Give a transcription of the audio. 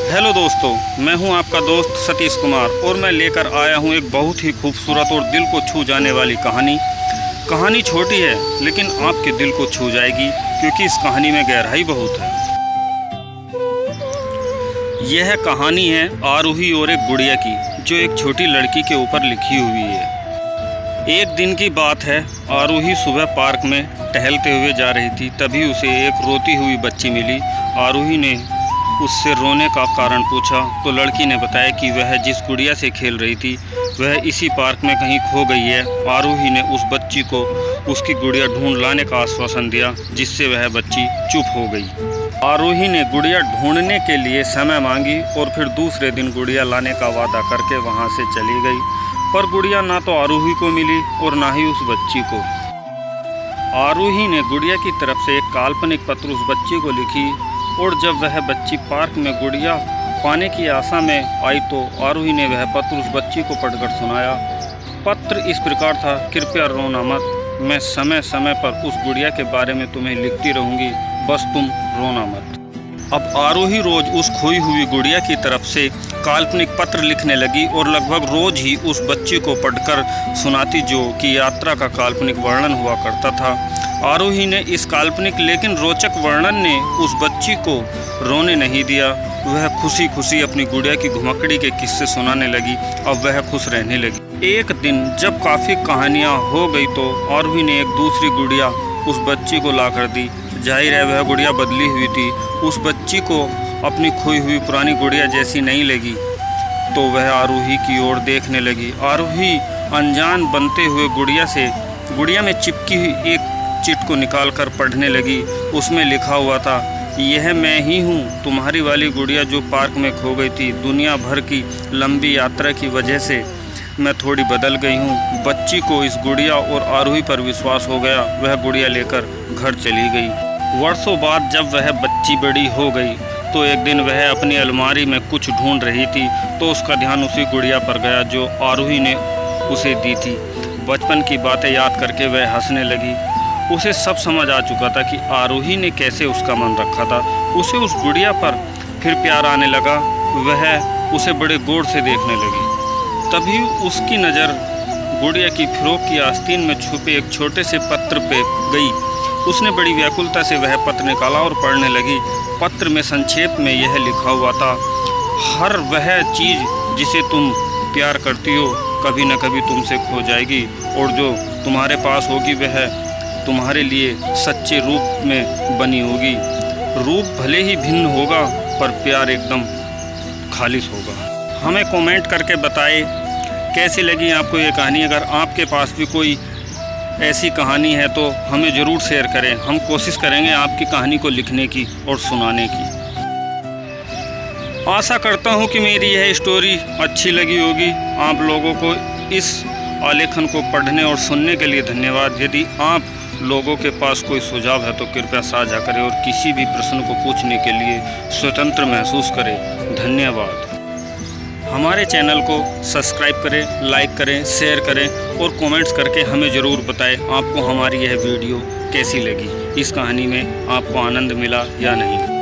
Hello दोस्तों, मैं हूं आपका दोस्त सतीश कुमार और मैं लेकर आया हूं एक बहुत ही खूबसूरत और दिल को छू जाने वाली कहानी छोटी है लेकिन आपके दिल को छू जाएगी क्योंकि इस कहानी में गहराई बहुत है। यह कहानी है आरोही और एक गुड़िया की, जो एक छोटी लड़की के ऊपर लिखी हुई है। एक दिन की बात है, आरोही सुबह पार्क में टहलते हुए जा रही थी। तभी उसे एक रोती हुई बच्ची मिली। आरोही ने उससे रोने का कारण पूछा तो लड़की ने बताया कि वह जिस गुड़िया से खेल रही थी वह इसी पार्क में कहीं खो गई है। आरोही ने उस बच्ची को उसकी गुड़िया ढूंढ लाने का आश्वासन दिया, जिससे वह बच्ची चुप हो गई। आरोही ने गुड़िया ढूंढने के लिए समय मांगी और फिर दूसरे दिन गुड़िया लाने का वादा करके वहां से चली गई। पर गुड़िया ना तो आरोही को मिली और ना ही उस बच्ची को। आरोही ने गुड़िया की तरफ से एक काल्पनिक पत्र उस बच्ची को लिखी और जब वह बच्ची पार्क में गुड़िया पाने की आशा में आई तो आरोही ने वह पत्र उस बच्ची को पढ़कर सुनाया। पत्र इस प्रकार था, कृपया रोना मत, मैं समय समय पर उस गुड़िया के बारे में तुम्हें लिखती रहूँगी, बस तुम रोना मत। अब आरोही रोज उस खोई हुई गुड़िया की तरफ से काल्पनिक पत्र लिखने लगी और लगभग रोज ही उस बच्ची को पढ़कर सुनाती, जो कि यात्रा का काल्पनिक वर्णन हुआ करता था। आरोही ने इस काल्पनिक लेकिन रोचक वर्णन ने उस बच्ची को रोने नहीं दिया। वह खुशी खुशी अपनी गुड़िया की घुमक्कड़ी के किस्से सुनाने लगी। अब वह खुश रहने लगी। एक दिन जब काफ़ी कहानियाँ हो गई तो आरोही ने एक दूसरी गुड़िया उस बच्ची को ला कर दी। जाहिर है वह गुड़िया बदली हुई थी। उस बच्ची को अपनी खोई हुई पुरानी गुड़िया जैसी नहीं लगी तो वह आरोही की ओर देखने लगी। आरोही अनजान बनते हुए गुड़िया में चिपकी हुई एक चिट को निकालकर पढ़ने लगी। उसमें लिखा हुआ था, यह मैं ही हूँ, तुम्हारी वाली गुड़िया जो पार्क में खो गई थी। दुनिया भर की लंबी यात्रा की वजह से मैं थोड़ी बदल गई हूँ। बच्ची को इस गुड़िया और आरोही पर विश्वास हो गया। वह गुड़िया लेकर घर चली गई। वर्षों बाद जब वह बच्ची बड़ी हो गई तो एक दिन वह अपनी अलमारी में कुछ ढूंढ रही थी तो उसका ध्यान उसी गुड़िया पर गया जो आरोही ने उसे दी थी। बचपन की बातें याद करके वह हंसने लगी। उसे सब समझ आ चुका था कि आरोही ने कैसे उसका मन रखा था। उसे उस गुड़िया पर फिर प्यार आने लगा। वह उसे बड़े गौर से देखने लगी। तभी उसकी नज़र गुड़िया की फ्रॉक की आस्तीन में छुपे एक छोटे से पत्र पे गई। उसने बड़ी व्याकुलता से वह पत्र निकाला और पढ़ने लगी। पत्र में संक्षेप में यह लिखा हुआ था, हर वह चीज़ जिसे तुम प्यार करती हो कभी न कभी तुमसे खो जाएगी और जो तुम्हारे पास होगी वह तुम्हारे लिए सच्चे रूप में बनी होगी। रूप भले ही भिन्न होगा पर प्यार एकदम खालिश होगा। हमें कमेंट करके बताएं कैसी लगी आपको ये कहानी। अगर आपके पास भी कोई ऐसी कहानी है तो हमें ज़रूर शेयर करें। हम कोशिश करेंगे आपकी कहानी को लिखने की और सुनाने की। आशा करता हूँ कि मेरी यह स्टोरी अच्छी लगी होगी। आप लोगों को इस आलेखन को पढ़ने और सुनने के लिए धन्यवाद। यदि आप लोगों के पास कोई सुझाव है तो कृपया साझा करें और किसी भी प्रश्न को पूछने के लिए स्वतंत्र महसूस करें। धन्यवाद। हमारे चैनल को सब्सक्राइब करें, लाइक करें, शेयर करें और कमेंट्स करके हमें ज़रूर बताएं आपको हमारी यह वीडियो कैसी लगी। इस कहानी में आपको आनंद मिला या नहीं।